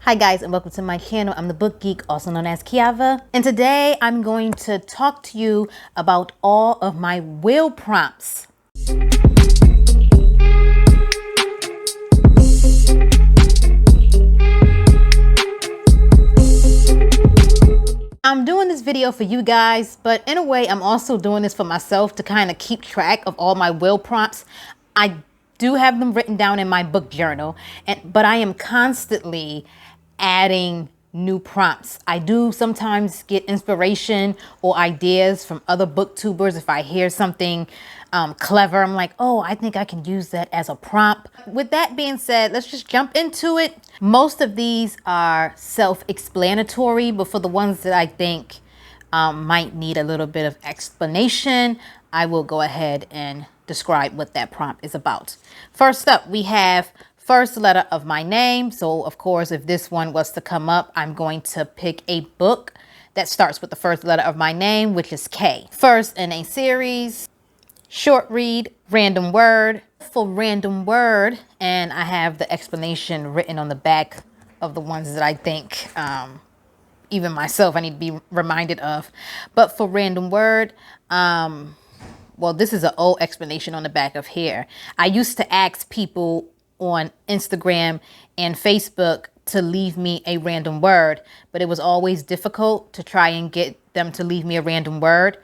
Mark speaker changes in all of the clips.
Speaker 1: Hi guys, and welcome to my channel. I'm the Book Geek, also known as Kiava. And today I'm going to talk to you about all of my wheel prompts. I'm doing this video for you guys, but in a way I'm also doing this for myself to kind of keep track of all my wheel prompts. I do have them written down in my book journal, but I am constantly adding new prompts. I do sometimes get inspiration or ideas from other booktubers. If I hear something clever, I'm like, oh, I think I can use that as a prompt. With that being said, let's just jump into it. Most of these are self-explanatory, but for the ones that I think might need a little bit of explanation, I will go ahead and describe what that prompt is about. First up, we have first letter of my name. So of course, if this one was to come up, I'm going to pick a book that starts with the first letter of my name, which is K. First in a series, short read, random word. For random word, and I have the explanation written on the back of the ones that I think even myself I need to be reminded of. But for random word, well, this is an old explanation on the back of here. I used to ask people on Instagram and Facebook to leave me a random word, but it was always difficult to try and get them to leave me a random word.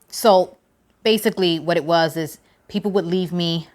Speaker 1: So basically what it was is people would leave me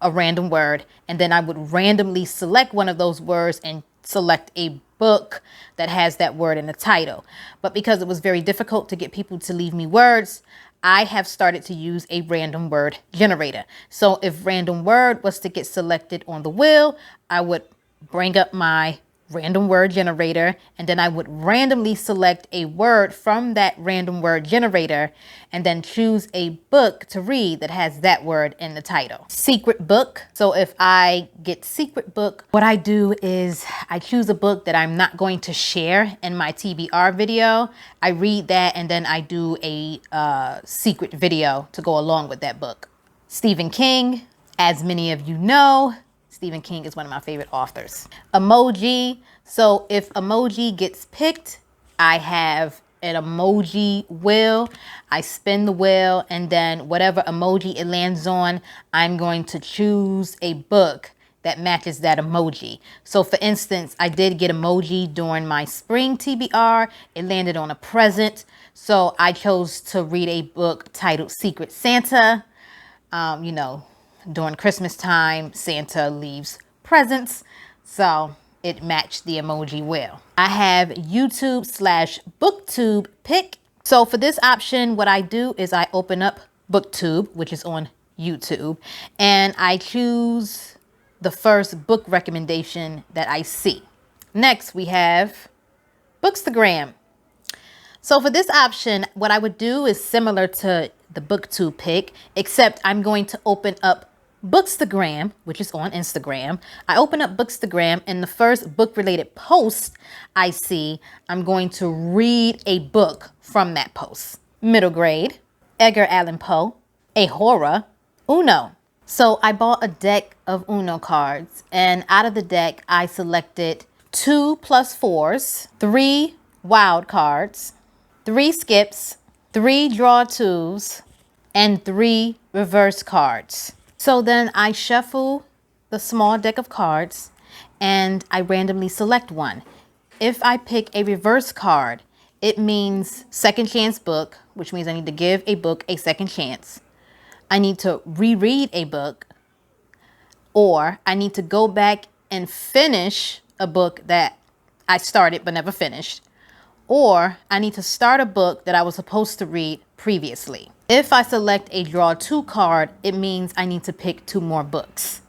Speaker 1: a random word, and then I would randomly select one of those words and select a book that has that word in the title. But because it was very difficult to get people to leave me words, I have started to use a random word generator. So if random word was to get selected on the wheel, I would bring up my random word generator, and then I would randomly select a word from that random word generator and then choose a book to read that has that word in the title. Secret book. So if I get secret book, what I do is I choose a book that I'm not going to share in my TBR video. I read that and then I do a secret video to go along with that book. Stephen King, as many of you know, Stephen King is one of my favorite authors. Emoji. So if emoji gets picked, I have an emoji wheel. I spin the wheel, and then whatever emoji it lands on, I'm going to choose a book that matches that emoji. So for instance, I did get emoji during my spring TBR. It landed on a present. So I chose to read a book titled Secret Santa. You know, during Christmas time, Santa leaves presents, so it matched the emoji wheel. I have YouTube/BookTube pick. So for this option, what I do is I open up BookTube, which is on YouTube, and I choose the first book recommendation that I see. Next, we have Bookstagram. So for this option, what I would do is similar to the BookTube pick, except I'm going to open up Bookstagram, which is on Instagram. I open up Bookstagram, and the first book-related post I see, I'm going to read a book from that post. Middle grade, Edgar Allan Poe, a horror, Uno. So I bought a deck of Uno cards, and out of the deck, I selected 2 +4s, 3 wild cards, 3 skips, 3 draw 2s, and 3 reverse cards. So then I shuffle the small deck of cards and I randomly select one. If I pick a reverse card, it means second chance book, which means I need to give a book a second chance. I need to reread a book, or I need to go back and finish a book that I started but never finished, or I need to start a book that I was supposed to read previously. If I select a draw 2 card, it means I need to pick 2 more books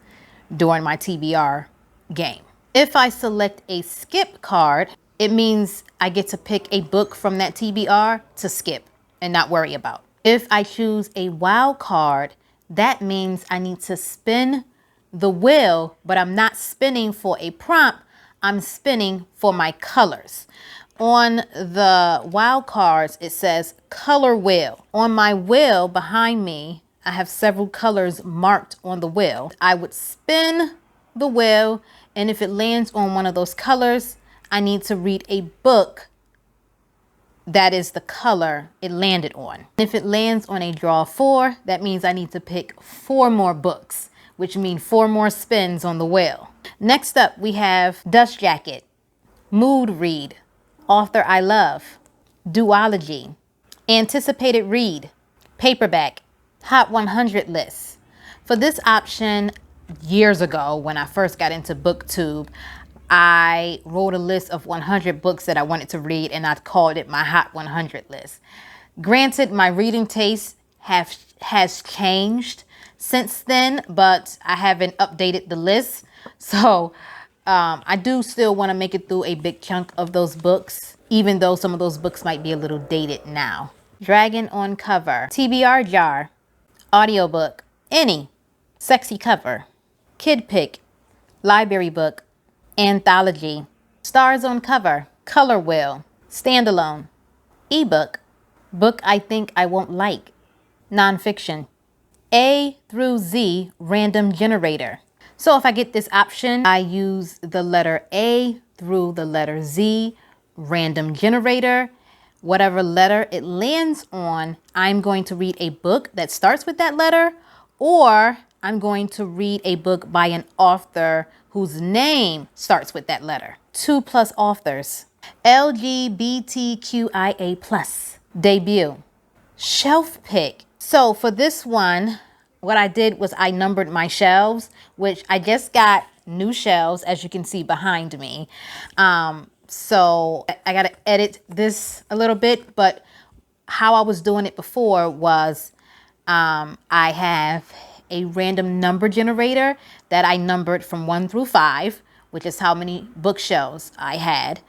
Speaker 1: during my TBR game. If I select a skip card, it means I get to pick a book from that TBR to skip and not worry about. If I choose a wild card, that means I need to spin the wheel, but I'm not spinning for a prompt, I'm spinning for my colors. On the wild cards, it says color wheel. On my wheel behind me, I have several colors marked on the wheel. I would spin the wheel And if it lands on one of those colors, I need to read a book that is the color it landed on. If it lands on a draw 4, that means I need to pick 4 more books, which means 4 more spins on the wheel. Next up, we have Dust Jacket, Mood Read, Author I Love, Duology, Anticipated Read, Paperback, Hot 100 List. For this option, years ago when I first got into BookTube, I wrote a list of 100 books that I wanted to read, and I called it my Hot 100 list. Granted, my reading taste has changed since then, but I haven't updated the list. So I do still want to make it through a big chunk of those books, even though some of those books might be a little dated now. Dragon on Cover, TBR Jar, Audiobook, Any, Sexy Cover, Kid Pick, Library Book, Anthology, Stars on Cover, Color Wheel, Standalone, Ebook, Book I Think I Won't Like, Nonfiction, A through Z Random Generator. So if I get this option, I use the letter A through the letter Z Random Generator. Whatever letter it lands on, I'm going to read a book that starts with that letter, or I'm going to read a book by an author whose name starts with that letter. 2+ authors. LGBTQIA+. Debut. Shelf pick. So for this one, what I did was I numbered my shelves, which I just got new shelves, as you can see behind me. So I got to edit this a little bit, but how I was doing it before was I have a random number generator that I numbered from 1 through 5, which is how many bookshelves I had.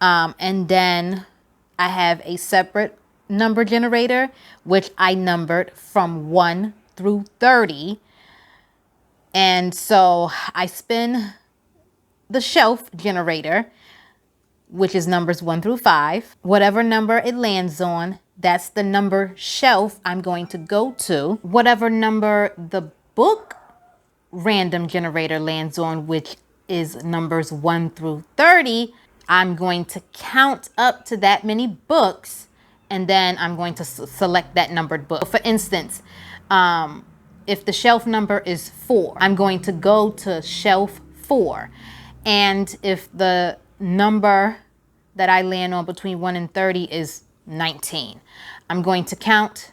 Speaker 1: And then I have a separate number generator, which I numbered from 1 through 30. And so I spin the shelf generator, which is numbers 1 through 5. Whatever number it lands on, that's the number shelf I'm going to go to. Whatever number the book random generator lands on, which is numbers 1 through 30, I'm going to count up to that many books, and then I'm going to select that numbered book. For instance, if the shelf number is 4, I'm going to go to shelf 4. And if the number that I land on between 1 and 30 is 19, I'm going to count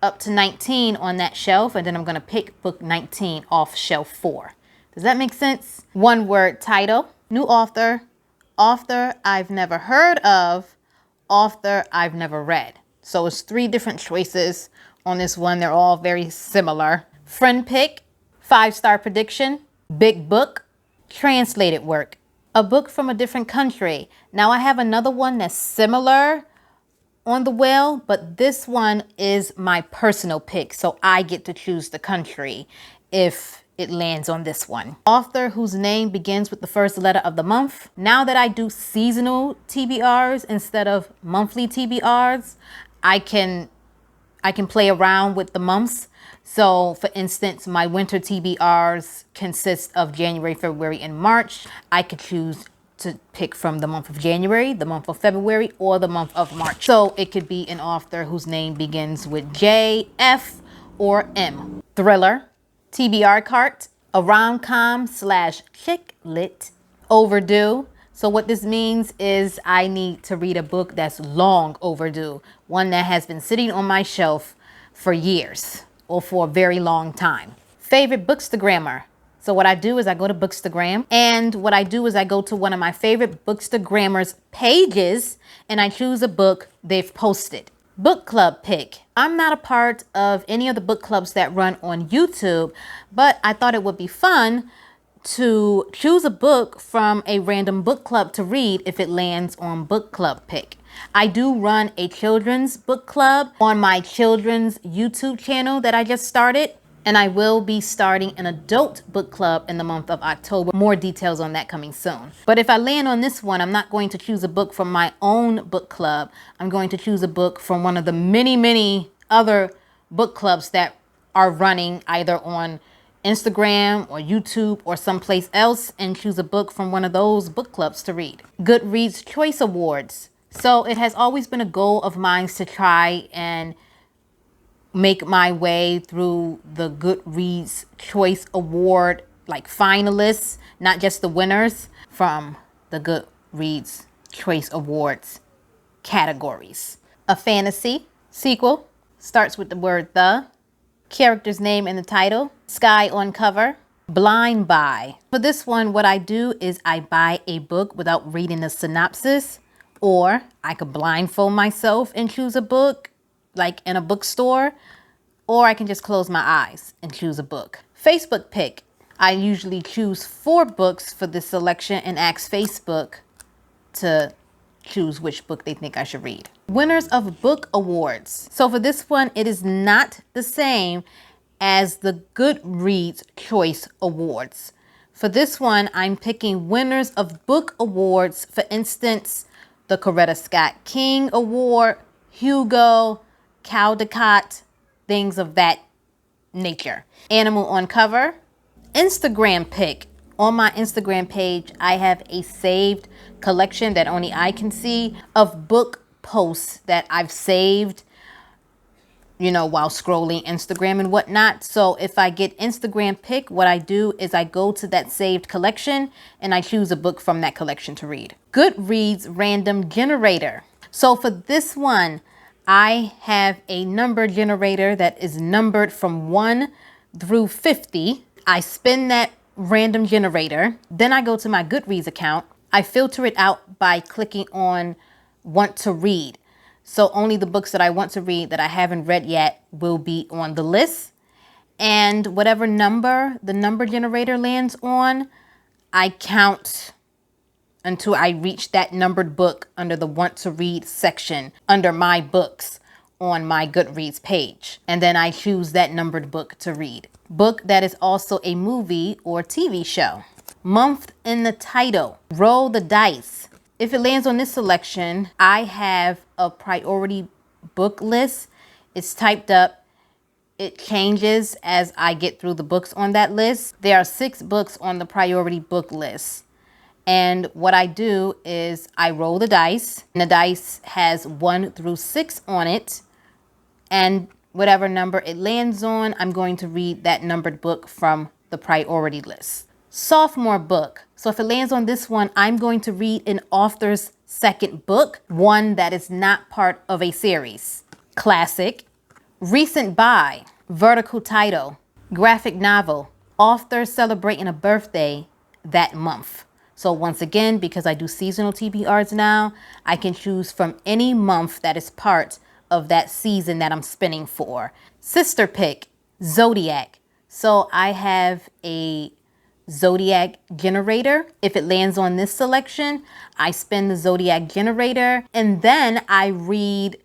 Speaker 1: up to 19 on that shelf, and then I'm going to pick book 19 off shelf 4. Does that make sense? One word title, new author, author I've never heard of, author I've never read. So it's 3 different choices on this one. They're all very similar. Friend pick, 5-star prediction, big book, translated work, a book from a different country. Now I have another one that's similar on the wheel, but this one is my personal pick, so I get to choose the country if it lands on this one. Author whose name begins with the first letter of the month. Now that I do seasonal TBRs instead of monthly TBRs, I can play around with the months. So for instance, my winter TBRs consist of January, February, and March. I could choose to pick from the month of January, the month of February, or the month of March. So it could be an author whose name begins with J, F, or M. Thriller, TBR cart, a rom-com / chick lit, overdue. So what this means is I need to read a book that's long overdue, one that has been sitting on my shelf for years or for a very long time. Favorite bookstagrammer. So what I do is I go to Bookstagram, and what I do is I go to one of my favorite Bookstagrammer's pages, and I choose a book they've posted. Book club pick. I'm not a part of any of the book clubs that run on YouTube, but I thought it would be fun to choose a book from a random book club to read if it lands on book club pick. I do run a children's book club on my children's YouTube channel that I just started. And I will be starting an adult book club in the month of October. More details on that coming soon. But if I land on this one, I'm not going to choose a book from my own book club. I'm going to choose a book from one of the many, many other book clubs that are running either on Instagram or YouTube or someplace else and choose a book from one of those book clubs to read. Goodreads Choice Awards. So it has always been a goal of mine to try and make my way through the Goodreads Choice Award, like finalists, not just the winners from the Goodreads Choice Awards categories. A fantasy sequel starts with the word the, character's name in the title, sky on cover, blind buy. For this one, what I do is I buy a book without reading the synopsis, or I could blindfold myself and choose a book like in a bookstore, or I can just close my eyes and choose a book. Facebook pick. I usually choose 4 books for this selection and ask Facebook to choose which book they think I should read. Winners of book awards. So for this one, it is not the same as the Goodreads Choice Awards. For this one, I'm picking winners of book awards. For instance, the Coretta Scott King Award, Hugo, Caldecott, things of that nature. Animal on cover. Instagram pick. On my Instagram page, I have a saved collection that only I can see of book posts that I've saved, you know, while scrolling Instagram and whatnot. So if I get Instagram pick, what I do is I go to that saved collection and I choose a book from that collection to read. Goodreads random generator. So for this one, I have a number generator that is numbered from 1 through 50. I spin that random generator. Then I go to my Goodreads account. I filter it out by clicking on want to read. So only the books that I want to read that I haven't read yet will be on the list. And whatever number the number generator lands on, I count until I reach that numbered book under the want to read section under my books on my Goodreads page. And then I choose that numbered book to read. Book that is also a movie or TV show. Month in the title. Roll the dice. If it lands on this selection, I have a priority book list. It's typed up. It changes as I get through the books on that list. There are 6 books on the priority book list. And what I do is I roll the dice. And the dice has 1 through 6 on it. And whatever number it lands on, I'm going to read that numbered book from the priority list. Sophomore book. So if it lands on this one, I'm going to read an author's second book, one that is not part of a series. Classic. Recent buy. Vertical title. Graphic novel. Author celebrating a birthday that month. So once again, because I do seasonal TBRs now, I can choose from any month that is part of that season that I'm spinning for. Sister pick, Zodiac. So I have a Zodiac generator. If it lands on this selection, I spin the Zodiac generator and then I read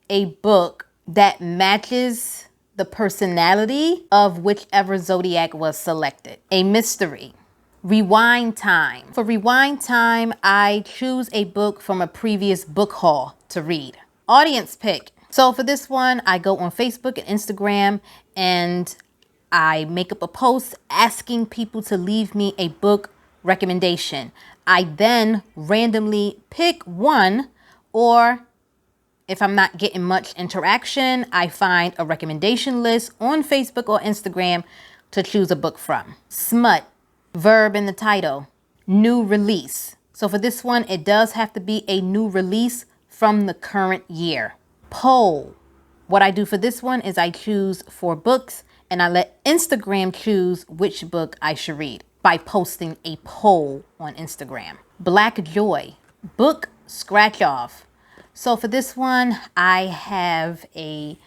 Speaker 1: a book that matches the personality of whichever Zodiac was selected. A mystery. Rewind time. For rewind time, I choose a book from a previous book haul to read. Audience pick. So for this one, I go on Facebook and Instagram and I make up a post asking people to leave me a book recommendation. I then randomly pick one, or if I'm not getting much interaction, I find a recommendation list on Facebook or Instagram to choose a book from. Smut, verb in the title, new release. So for this one, it does have to be a new release from the current year. Poll. What I do for this one is I choose 4 books and I let Instagram choose which book I should read by posting a poll on Instagram. Black Joy, book scratch off. So for this one, I have a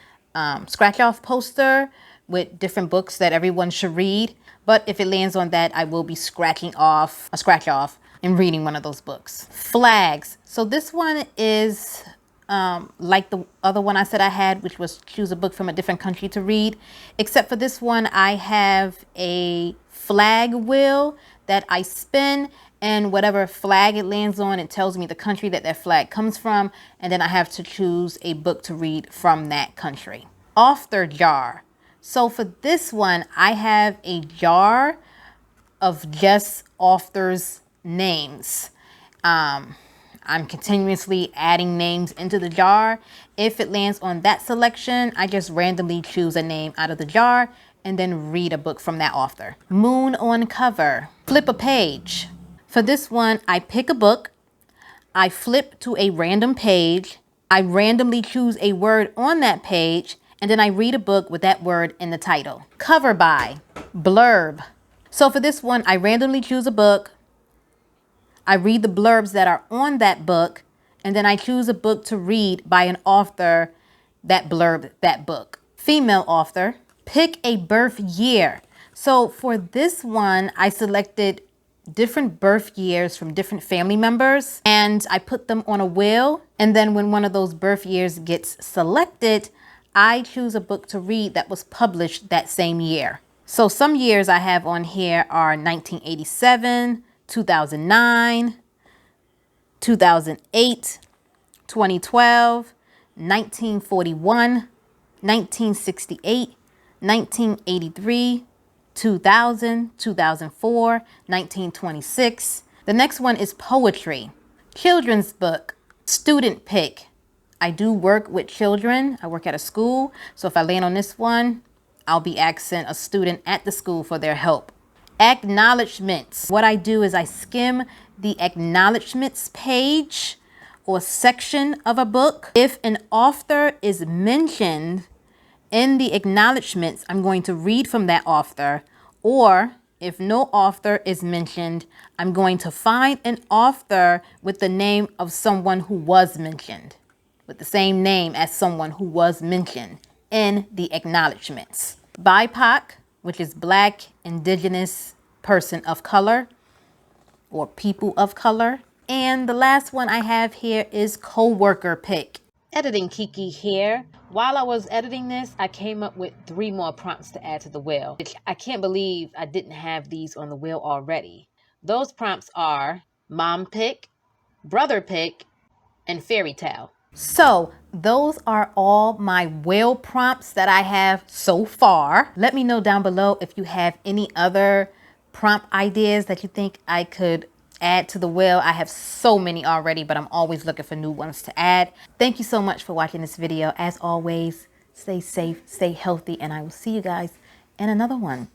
Speaker 1: scratch off poster with different books that everyone should read. But if it lands on that, I will be scratching off a scratch off and reading one of those books. Flags. So this one is like the other one I said I had, which was choose a book from a different country to read. Except for this one, I have a flag wheel that I spin, and whatever flag it lands on, it tells me the country that that flag comes from, and then I have to choose a book to read from that country. Author jar. So for this one, I have a jar of just authors' names. I'm continuously adding names into the jar. If it lands on that selection, I just randomly choose a name out of the jar and then read a book from that author. Moon on cover. Flip a page. For this one, I pick a book, I flip to a random page, I randomly choose a word on that page, and then I read a book with that word in the title. Cover by. Blurb. So for this one, I randomly choose a book, I read the blurbs that are on that book, and then I choose a book to read by an author that blurbed that book. Female author. Pick a birth year. So for this one, I selected different birth years from different family members, and I put them on a wheel. And then when one of those birth years gets selected, I choose a book to read that was published that same year. So some years I have on here are 1987, 2009, 2008, 2012, 1941, 1968, 1983, 2000, 2004, 1926. The next one is poetry. Children's book. Student pick. I do work with children. I work at a school. So if I land on this one, I'll be asking a student at the school for their help. Acknowledgements. What I do is I skim the acknowledgements page or section of a book. If an author is mentioned in the acknowledgements, I'm going to read from that author. Or if no author is mentioned, I'm going to find an author with the name of someone who was mentioned, with the same name as someone who was mentioned in the acknowledgements. BIPOC, which is Black, Indigenous, Person of Color, or People of Color. And the last one I have here is coworker pick. Editing Kiki here. While I was editing this, I came up with 3 more prompts to add to the wheel. I can't believe I didn't have these on the wheel already. Those prompts are mom pick, brother pick, and fairy tale. So those are all my wheel prompts that I have so far. Let me know down below if you have any other prompt ideas that you think I could add to the wheel. I have so many already, but I'm always looking for new ones to add. Thank you so much for watching this video. As always, stay safe, stay healthy, and I will see you guys in another one.